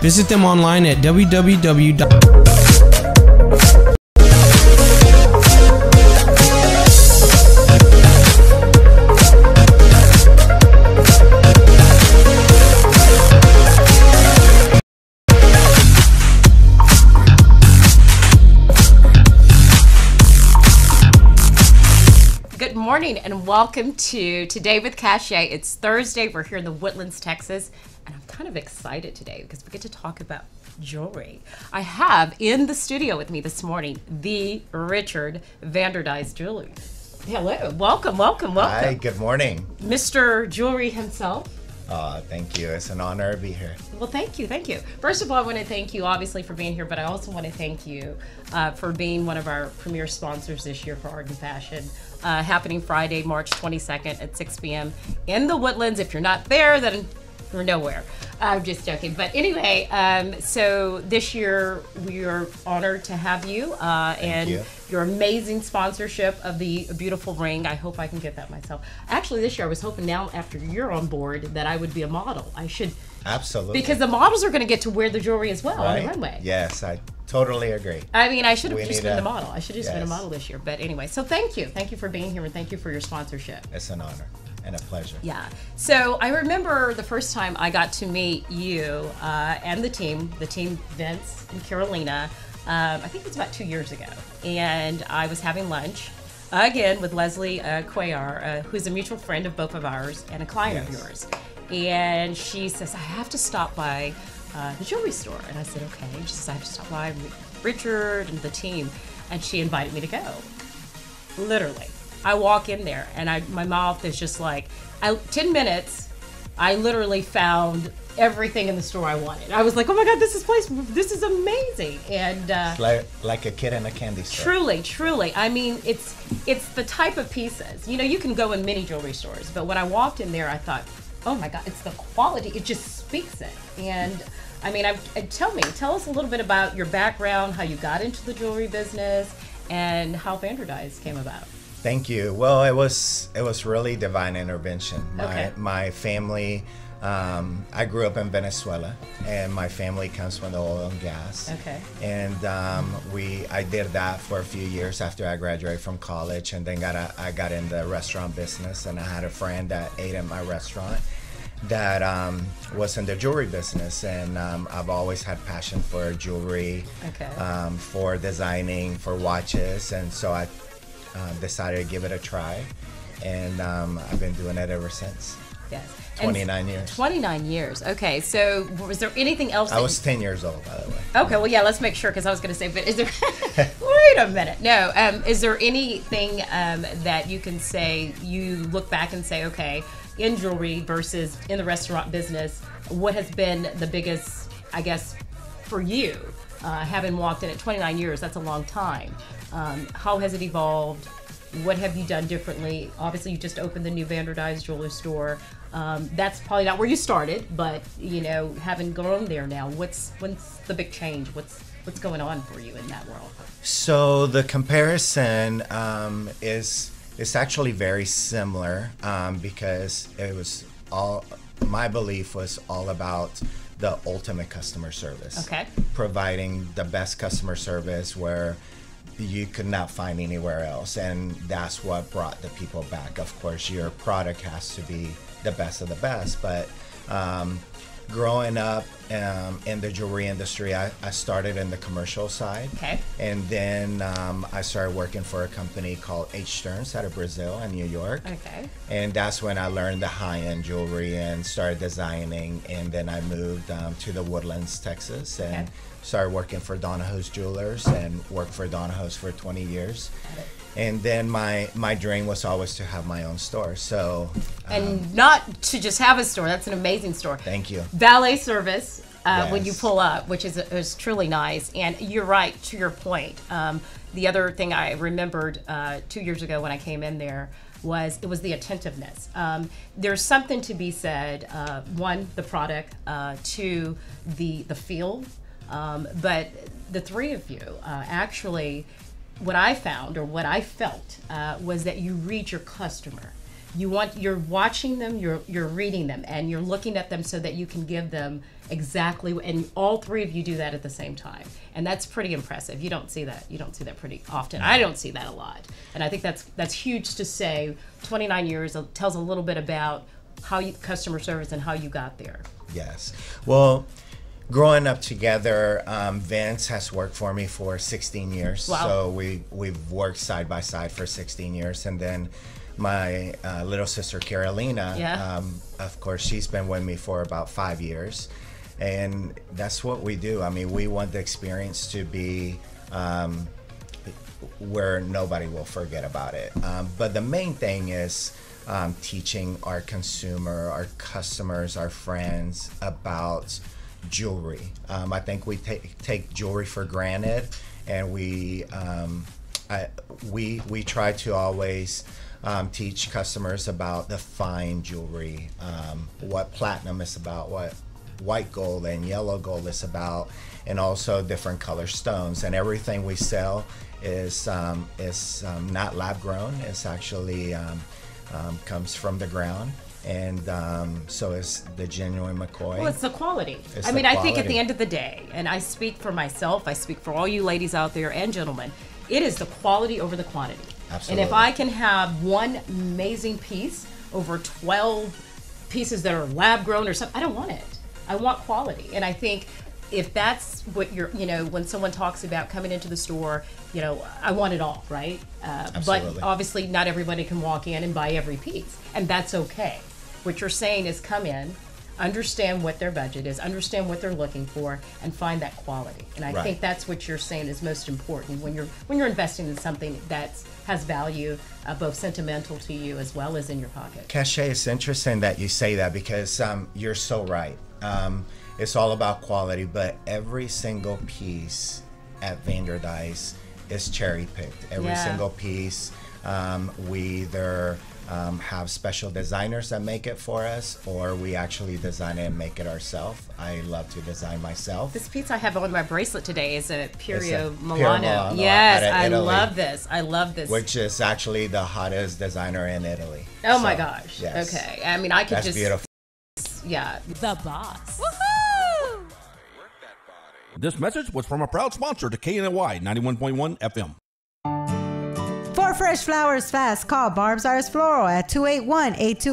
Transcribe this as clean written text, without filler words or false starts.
Visit them online at www. Good morning and welcome to Today with Cachet. It's Thursday. We're here in the Woodlands, Texas, and I'm kind of excited today because we get to talk about jewelry. I have in the studio with me this morning the Richard Vanderdyes Jewelry. Hello, welcome. Hi, good morning. Mr. Jewelry himself. Thank you. It's an honor to be here. Well, thank you. First of all, I want to thank you, obviously, for being here, but I also want to thank you for being one of our premier sponsors this year for Art and Fashion, happening Friday, March 22nd at 6 p.m. in the Woodlands. If you're not there, then you're nowhere. I'm just joking. But anyway, so this year we are honored to have you and your amazing sponsorship of the beautiful ring. I hope I can get that myself. Actually, this year I was hoping now after you're on board that I would be a model. I should. Absolutely. Because the models are going to get to wear the jewelry as well on the runway. Yes, I totally agree. I mean, I should have just been a model. I should have just been a model this year. But anyway, so thank you. Thank you for being here and thank you for your sponsorship. It's an honor and a pleasure. Yeah. So I remember the first time I got to meet you and the team Vince and Carolina, I think it was about 2 years ago. And I was having lunch, again, with Leslie Cuellar, who's a mutual friend of both of ours and a client of yours. And she says, I have to stop by the jewelry store. And I said, okay. She says, I have to stop by Richard and the team. And she invited me to go. Literally. I walk in there and my mouth is just like, 10 minutes, I literally found everything in the store I wanted. I was like, oh my God, this is amazing. And like a kid in a candy store. Truly. I mean, it's the type of pieces. You know, you can go in many jewelry stores, but when I walked in there, I thought, oh my God, it's the quality. It just speaks it. And I mean, tell us a little bit about your background, how you got into the jewelry business, and how Vanderdyes came about. Thank you. Well, it was really divine intervention. My family, I grew up in Venezuela, and my family comes from the oil and gas. Okay. And I did that for a few years after I graduated from college, and then I got in the restaurant business, and I had a friend that ate at my restaurant that was in the jewelry business, and I've always had passion for jewelry, for designing, for watches, and so I decided to give it a try, and I've been doing it ever since. Yes. 29 years. 29 years. Okay, so was there anything else? I was 10 years old, by the way. Okay, well, yeah, let's make sure, because I was going to say, but is there, wait a minute. No, is there anything that you can say, you look back and say, okay, in jewelry versus in the restaurant business, what has been the biggest, I guess, for you, having walked in at 29 years, that's a long time. How has it evolved? What have you done differently? Obviously, you just opened the new Vanderdyes jewelry store. That's probably not where you started, but you know, having grown there now, what's the big change? What's going on for you in that world? So the comparison is actually very similar because it was my belief was all about the ultimate customer service. Okay. Providing the best customer service where you could not find anywhere else, and that's what brought the people back. Of course, your product has to be the best of the best, but growing up in the jewelry industry, I started in the commercial side. Okay. And then I started working for a company called H. Stearns out of Brazil and New York. Okay. And that's when I learned the high-end jewelry and started designing. And then I moved to the Woodlands, Texas, and started working for Donahoe's Jewelers and worked for Donahoe's for 20 years. And then my dream was always to have my own store. So and not to just have a store. That's an amazing store. Thank you. Valet service when you pull up, which is truly nice. And you're right, to your point. The other thing I remembered 2 years ago when I came in there was the attentiveness. There's something to be said. One, the product. Two, the feel. But the three of you actually, what I found or what I felt was that you read your customer. You're watching them, you're reading them, and you're looking at them so that you can give them exactly, and all three of you do that at the same time, and that's pretty impressive. You don't see that. You don't see that pretty often. I don't see that a lot, and I think that's huge to say. 29 years tells a little bit about how you customer service and how you got there. Yes. Well, growing up together, Vince has worked for me for 16 years. Wow. So we've worked side by side for 16 years. And then my little sister, Carolina, of course, she's been with me for about 5 years. And that's what we do. I mean, we want the experience to be where nobody will forget about it. But the main thing is teaching our consumer, our customers, our friends about jewelry. I think we take jewelry for granted, and we try to always teach customers about the fine jewelry, what platinum is about, what white gold and yellow gold is about, and also different color stones. And everything we sell is not lab grown. It's actually comes from the ground, and so it's the genuine McCoy. Well, it's the quality. I think at the end of the day, and I speak for myself, I speak for all you ladies out there and gentlemen, it is the quality over the quantity. Absolutely. And if I can have one amazing piece over 12 pieces that are lab grown or something, I don't want it. I want quality. And I think if that's what you're, when someone talks about coming into the store, I want it all, right? But obviously not everybody can walk in and buy every piece, and that's okay. What you're saying is come in, understand what their budget is, understand what they're looking for, and find that quality. And I think that's what you're saying is most important when you're investing in something that has value, both sentimental to you as well as in your pocket. Cachet, it's interesting that you say that because you're so right. It's all about quality, but every single piece at Vanderdice is cherry picked. Every single piece, we either have special designers that make it for us, or we actually design it and make it ourselves. I love to design myself. This piece I have on my bracelet today is a Piero Milano. Milano. Yes, I love this. I love this. Which is actually the hottest designer in Italy. Oh my gosh. Yes. Okay. I mean, I could That's beautiful. Yeah. The boss. Woohoo! This message was from a proud sponsor to KNY 91.1 FM. For fresh flowers fast, call Barb's Arts Floral at 281-82